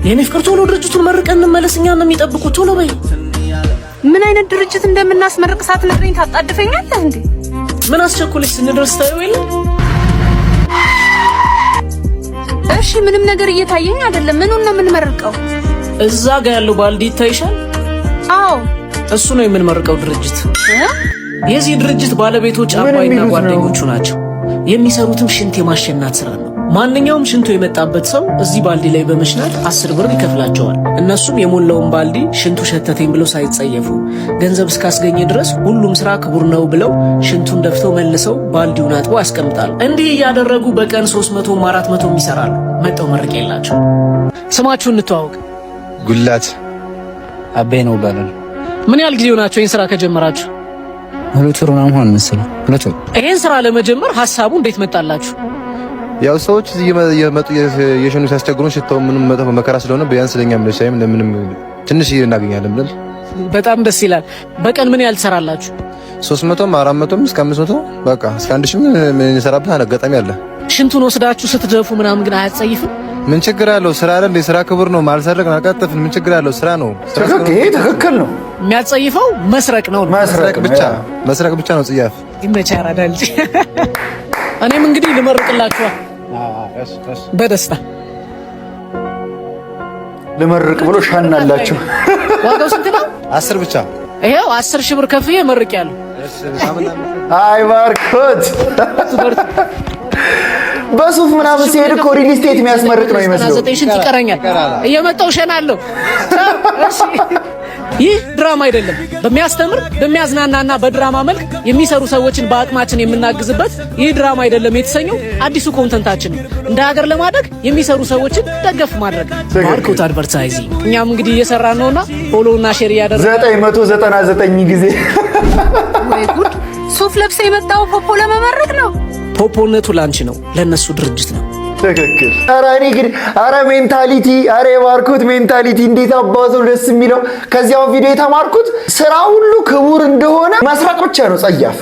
የኔ ፍቅር ቶሎ ድርጅቱን መርቀን እንመለስ። እኛን ነው የሚጠብቁት። ቶሎ በይ። ምን አይነት ድርጅት እንደምናስመርቅ ሳትነግረኝ ታጣድፈኛለህ እንዴ? ምን አስቸኮለሽ? ስንደርስ ታየው የለ? እሺ ምንም ነገር እየታየኝ አይደለም። ምኑን ነው የምንመርቀው? እዛ ጋር ያለው ባልዲ ይታይሻል? አዎ እሱ ነው የምንመርቀው ድርጅት። የዚህ ድርጅት ባለቤቶች አባይና ጓደኞቹ ናቸው። የሚሰሩትም ሽንት የማሸናት ስራ ነው። ማንኛውም ሽንቱ የመጣበት ሰው እዚህ ባልዲ ላይ በመሽናት 10 ብር ይከፍላቸዋል። እነሱም የሞላውን ባልዲ ሽንቱ ሸተተኝ ብለው ሳይጸየፉ ገንዘብ እስካስገኘ ድረስ ሁሉም ስራ ክቡር ነው ብለው ሽንቱን ደፍተው መልሰው ባልዲውን አጥበው ያስቀምጣሉ። እንዲህ እያደረጉ በቀን 300 400 ይሰራሉ። መጣው መርቅ የላቸው። ስማችሁን እንተዋወቅ። ጉላት አቤ ነው ባላል። ምን ያህል ጊዜ ሆናችሁ ይህን ስራ ከጀመራችሁ? ሁለት ወር ምናምን ሆነ መሰለኝ። ሁለት ወር። ይህን ስራ ለመጀመር ሐሳቡ እንዴት መጣላችሁ? ያው ሰዎች እዚህ የመጡ የሸኑ ሲያስቸግሩን ሽታው ምንም መጥፎ መከራ ስለሆነ ቢያንስ ለኛም ለሻይም ለምንም ትንሽ እናገኛለን ብለን። በጣም ደስ ይላል። በቀን ምን ያህል ትሰራላችሁ? 300 400 እስከ 500 በቃ እስከ 1000 ምን እንሰራበት አጋጣሚ አለ። ሽንቱን ወስዳችሁ ስትደፉ ምናምን ግን አያጸይፍም? ምን ችግር አለው? ስራ አይደል? የስራ ክብር ነው። ማልሰረቅ አቃጥፍን ምን ችግር አለው? ስራ ነው። ትክክል ነው። የሚያጸይፈው መስረቅ ነው። መስረቅ ብቻ ነው ጽያፍ። ይመቻራዳል። እኔም እንግዲህ ልመርቅላችኋል። በደስታ ልመርቅ ብሎ ሻናላችሁ። ዋጋው ስንት ነው? 10 ብቻ። ይሄው 10 ሺህ ብር ከፍዬ መርቄያለሁ። አይ ባርኮት በሱፍ ምናምን ሲሄድ እኮ ሪል ስቴት የሚያስመርቅ ነው ይመስለው። 9 ሽንት ይቀረኛል። እየመጣሁ ሸናለሁ። እሺ ይህ ድራማ አይደለም። በሚያስተምር በሚያዝናናና በድራማ መልክ የሚሰሩ ሰዎችን በአቅማችን የምናግዝበት ይህ ድራማ አይደለም የተሰኘው አዲሱ ኮንተንታችን ነው። እንደ ሀገር ለማደግ የሚሰሩ ሰዎችን ደገፍ ማድረግ ባርኮት አድቨርታይዚንግ። እኛም እንግዲህ እየሰራን ነውና ፎሎ እና ሼር እያደረግን 999 ጊዜ ወይ ጉድ! ሱፍ ለብሰ የመጣው ፖፖ ለመመረቅ ነው። ፖፖነቱ ላንቺ ነው፣ ለነሱ ድርጅት ነው። ትክክል። አረ ግን ሜንታሊቲ፣ አረ የባርኮት ሜንታሊቲ እንዴት አባዘው ደስ የሚለው። ከዚያው ቪዲዮ የተማርኩት ስራ ሁሉ ክቡር እንደሆነ መስራት ብቻ ነው ጸያፍ